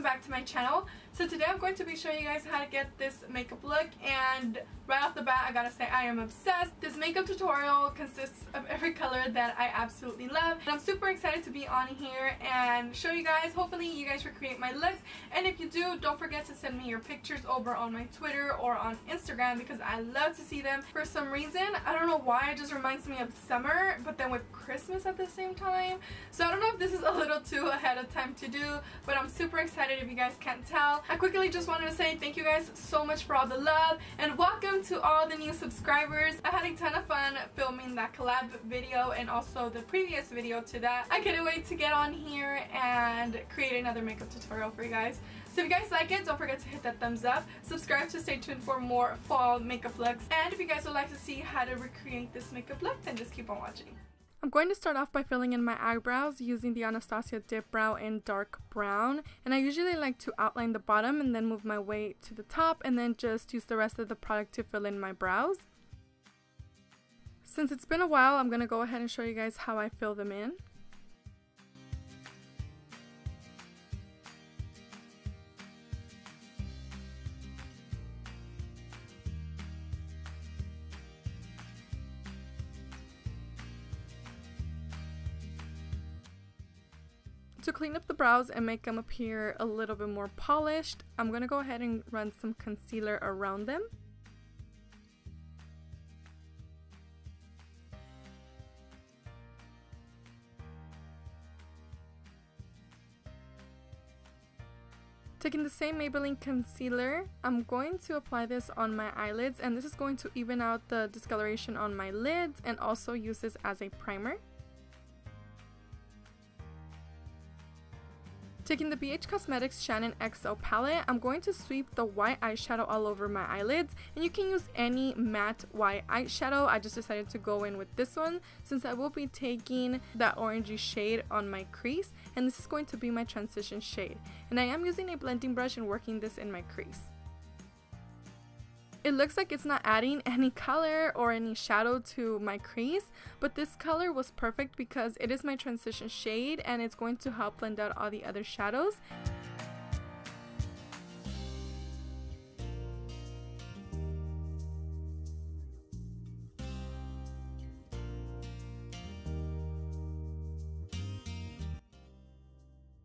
back to my channel. So today I'm going to be showing you guys how to get this makeup look, and right off the bat I gotta say I am obsessed. This makeup tutorial consists of every color that I absolutely love, and I'm super excited to be on here and show you guys. Hopefully you guys recreate my looks, and if you do, don't forget to send me your pictures over on my Twitter or on Instagram because I love to see them. For some reason, I don't know why, it just reminds me of summer but then with Christmas at the same time. So I don't know if this is a little too ahead of time to do, but I'm super excited if you guys can't tell. I quickly just wanted to say thank you guys so much for all the love and welcome to all the new subscribers. I had a ton of fun filming that collab video and also the previous video to that. I couldn't wait to get on here and create another makeup tutorial for you guys. So if you guys like it, don't forget to hit that thumbs up, subscribe to stay tuned for more fall makeup looks, and if you guys would like to see how to recreate this makeup look, then just keep on watching. I'm going to start off by filling in my eyebrows using the Anastasia Dipbrow in dark brown, and I usually like to outline the bottom and then move my way to the top and then just use the rest of the product to fill in my brows. Since it's been a while, I'm going to go ahead and show you guys how I fill them in. To clean up the brows and make them appear a little bit more polished, I'm going to go ahead and run some concealer around them. Taking the same Maybelline concealer, I'm going to apply this on my eyelids, and this is going to even out the discoloration on my lids and also use this as a primer. Taking the BH Cosmetics Shaaanxo palette, I'm going to sweep the white eyeshadow all over my eyelids, and you can use any matte white eyeshadow. I just decided to go in with this one since I will be taking that orangey shade on my crease, and this is going to be my transition shade. And I am using a blending brush and working this in my crease. It looks like it's not adding any color or any shadow to my crease, but this color was perfect because it is my transition shade and it's going to help blend out all the other shadows.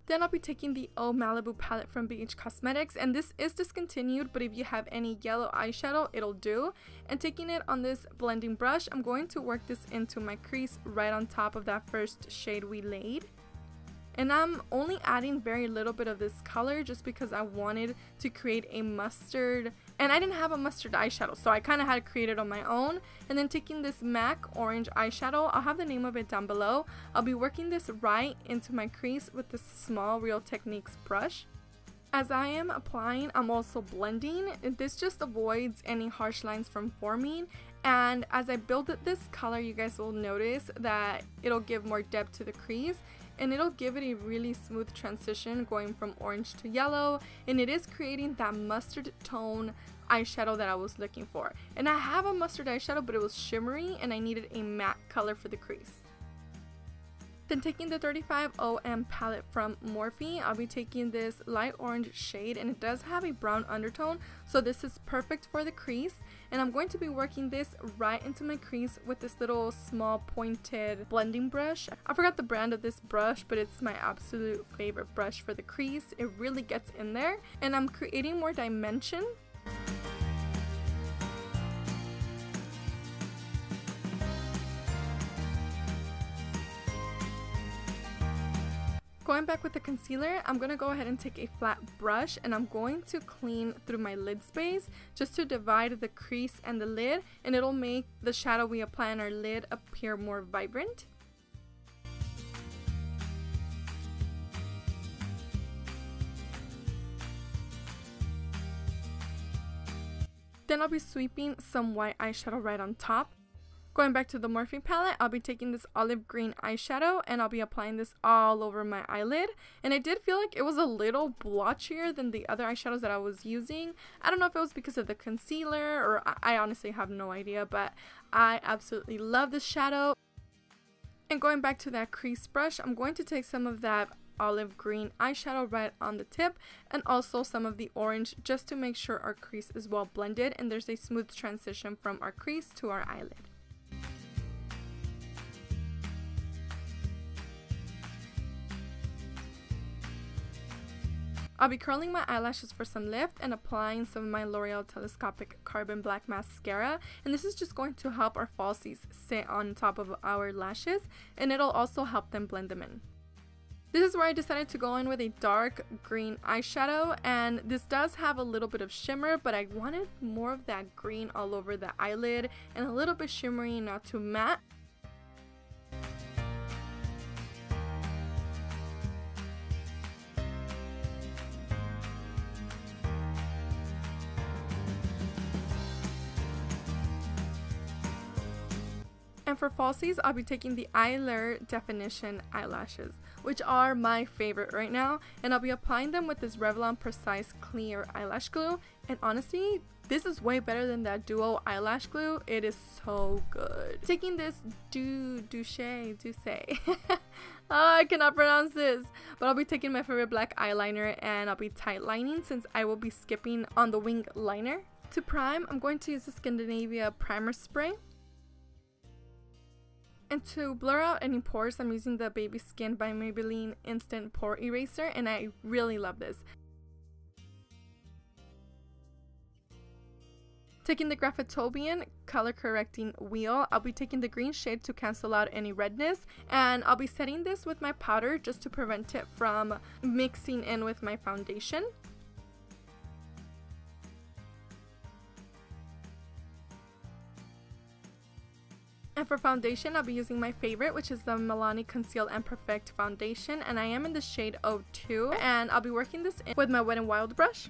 Then I'll be taking the Oh Malibu palette from BH Cosmetics, and this is discontinued, but if you have any yellow eyeshadow, it'll do. And taking it on this blending brush, I'm going to work this into my crease right on top of that first shade we laid. And I'm only adding very little bit of this color just because I wanted to create a mustard, and I didn't have a mustard eyeshadow, so I kind of had to create it on my own. And then taking this MAC orange eyeshadow, I'll have the name of it down below. I'll be working this right into my crease with this small Real Techniques brush. As I am applying, I'm also blending. This just avoids any harsh lines from forming, and as I build this color, you guys will notice that it'll give more depth to the crease, and it'll give it a really smooth transition going from orange to yellow, and it is creating that mustard tone eyeshadow that I was looking for. And I have a mustard eyeshadow, but it was shimmery and I needed a matte color for the crease. Then taking the 35OM palette from Morphe, I'll be taking this light orange shade, and it does have a brown undertone, so this is perfect for the crease. And I'm going to be working this right into my crease with this little small pointed blending brush. I forgot the brand of this brush, but it's my absolute favorite brush for the crease. It really gets in there, and I'm creating more dimension. Going back with the concealer, I'm going to go ahead and take a flat brush, and I'm going to clean through my lid space just to divide the crease and the lid, and it'll make the shadow we apply on our lid appear more vibrant. Then I'll be sweeping some white eyeshadow right on top. Going back to the Morphe palette, I'll be taking this olive green eyeshadow and I'll be applying this all over my eyelid. And I did feel like it was a little blotchier than the other eyeshadows that I was using. I don't know if it was because of the concealer or I honestly have no idea, but I absolutely love this shadow. And going back to that crease brush, I'm going to take some of that olive green eyeshadow right on the tip, and also some of the orange, just to make sure our crease is well blended and there's a smooth transition from our crease to our eyelid. I'll be curling my eyelashes for some lift and applying some of my Loreal Telescopic Carbon Black Mascara, and this is just going to help our falsies sit on top of our lashes, and it'll also help them blend them in. This is where I decided to go in with a dark green eyeshadow, and this does have a little bit of shimmer, but I wanted more of that green all over the eyelid and a little bit shimmery, not too matte. And for falsies, I'll be taking the Eyelure Definition eyelashes, which are my favorite right now, and I'll be applying them with this Revlon Precise Clear Eyelash Glue, and honestly, this is way better than that Duo eyelash glue. It is so good. Taking this Doucce. Oh, I cannot pronounce this. But I'll be taking my favorite black eyeliner and I'll be tight lining since I will be skipping on the wing liner. To prime, I'm going to use the Skindinavia primer spray. And to blur out any pores, I'm using the BabySkin by Maybelline Instant Pore Eraser, and I really love this. Taking the Graffitobian color correcting wheel, I'll be taking the green shade to cancel out any redness, and I'll be setting this with my powder just to prevent it from mixing in with my foundation. And for foundation, I'll be using my favorite, which is the Milani Conceal+Perfect foundation, and I am in the shade 02, and I'll be working this in with my Wet n Wild brush.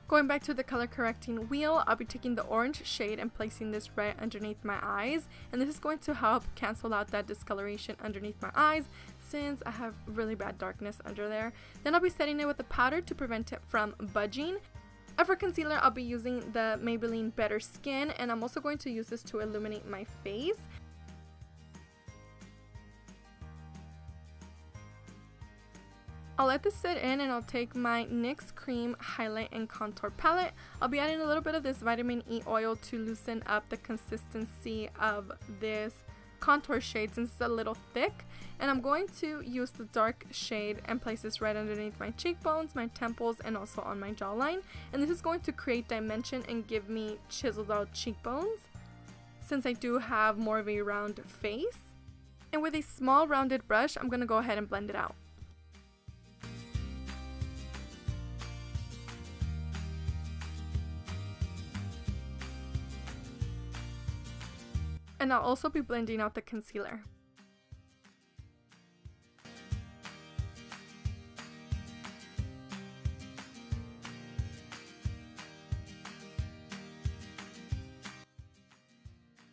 Going back to the color correcting wheel, I'll be taking the orange shade and placing this right underneath my eyes, and this is going to help cancel out that discoloration underneath my eyes since I have really bad darkness under there. Then I'll be setting it with the powder to prevent it from budging. And for concealer, I'll be using the Maybelline Better Skin, and I'm also going to use this to illuminate my face. I'll let this sit in and I'll take my NYX Cream Highlight and Contour Palette. I'll be adding a little bit of this vitamin E oil to loosen up the consistency of this contour shade since it's a little thick. And I'm going to use the dark shade and place this right underneath my cheekbones, my temples, and also on my jawline. And this is going to create dimension and give me chiseled out cheekbones since I do have more of a round face. And with a small rounded brush, I'm going to go ahead and blend it out. And I'll also be blending out the concealer.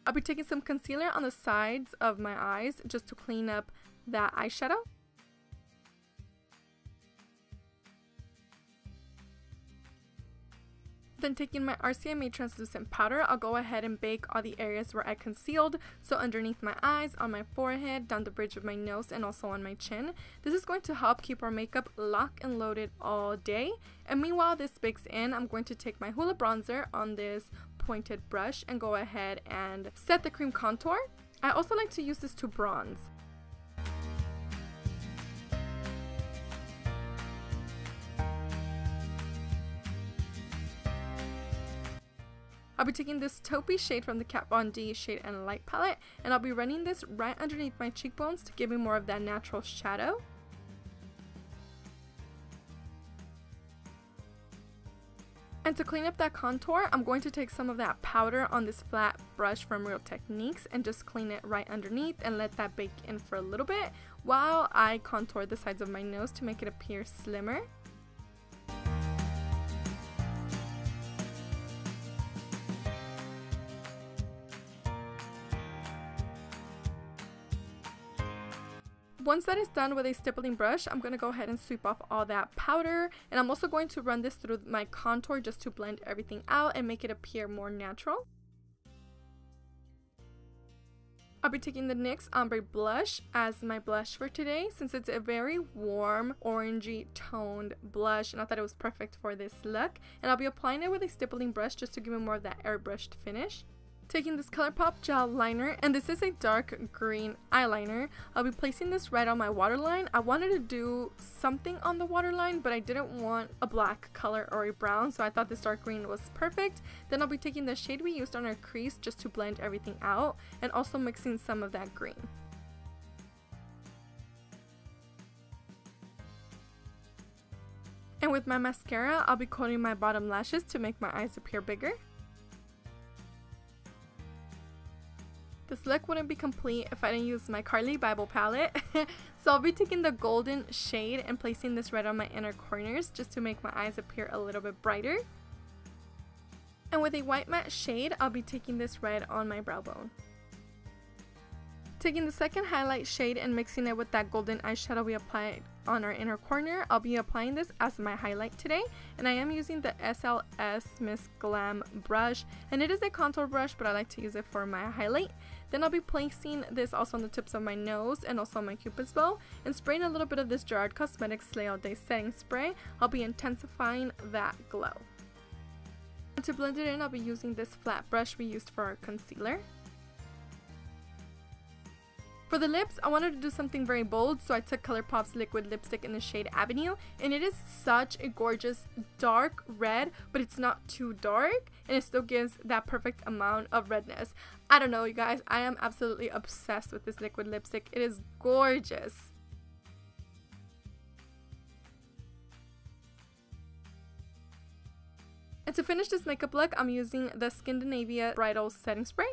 I'll be taking some concealer on the sides of my eyes just to clean up that eyeshadow. Then taking my RCMA translucent powder, I'll go ahead and bake all the areas where I concealed. So underneath my eyes, on my forehead, down the bridge of my nose, and also on my chin. This is going to help keep our makeup locked and loaded all day. And meanwhile this bakes in, I'm going to take my Hoola bronzer on this pointed brush and go ahead and set the cream contour. I also like to use this to bronze. I'll be taking this taupey shade from the Kat Von D Shade and Light palette, and I'll be running this right underneath my cheekbones to give me more of that natural shadow. And to clean up that contour, I'm going to take some of that powder on this flat brush from Real Techniques and just clean it right underneath and let that bake in for a little bit while I contour the sides of my nose to make it appear slimmer. Once that is done with a stippling brush, I'm going to go ahead and sweep off all that powder, and I'm also going to run this through my contour just to blend everything out and make it appear more natural. I'll be taking the NYX Ombre blush as my blush for today, since it's a very warm orangey toned blush, and I thought it was perfect for this look. And I'll be applying it with a stippling brush just to give it more of that airbrushed finish. Taking this ColourPop gel liner, and this is a dark green eyeliner. I'll be placing this right on my waterline. I wanted to do something on the waterline, but I didn't want a black color or a brown, so I thought this dark green was perfect. Then I'll be taking the shade we used on our crease just to blend everything out, and also mixing some of that green. And with my mascara, I'll be coating my bottom lashes to make my eyes appear bigger. This look wouldn't be complete if I didn't use my Carli Bybel palette. So I'll be taking the golden shade and placing this right on my inner corners just to make my eyes appear a little bit brighter. And with a white matte shade, I'll be taking this right on my brow bone. Taking the second highlight shade and mixing it with that golden eyeshadow we applied on our inner corner, I'll be applying this as my highlight today, and I am using the SLS Miss Glam brush, and it is a contour brush, but I like to use it for my highlight. Then I'll be placing this also on the tips of my nose and also on my cupid's bow, and spraying a little bit of this Gerard Cosmetics Slay All Day setting spray. I'll be intensifying that glow. And to blend it in, I'll be using this flat brush we used for our concealer. For the lips, I wanted to do something very bold, so I took ColourPop's liquid lipstick in the shade Avenue, and it is such a gorgeous dark red, but it's not too dark, and it still gives that perfect amount of redness. I don't know, you guys, I am absolutely obsessed with this liquid lipstick. It is gorgeous. And to finish this makeup look, I'm using the Skindinavia Bridal setting spray.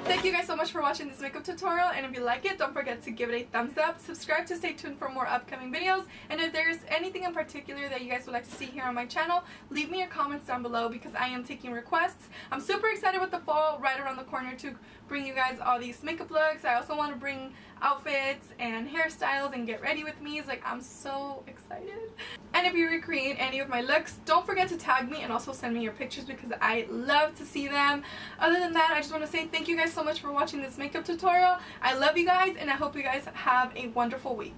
Thank you guys so much for watching this makeup tutorial, and if you like it, don't forget to give it a thumbs up, subscribe to stay tuned for more upcoming videos, and if there's anything in particular that you guys would like to see here on my channel, leave me your comments down below because I am taking requests. I'm super excited with the fall right around the corner to bring you guys all these makeup looks. I also want to bring outfits and hairstyles and get ready with me. It's like, I'm so excited. And if you recreate any of my looks, don't forget to tag me and also send me your pictures because I love to see them. Other than that, I just want to say thank you guys so much for watching this makeup tutorial. I love you guys, and I hope you guys have a wonderful week.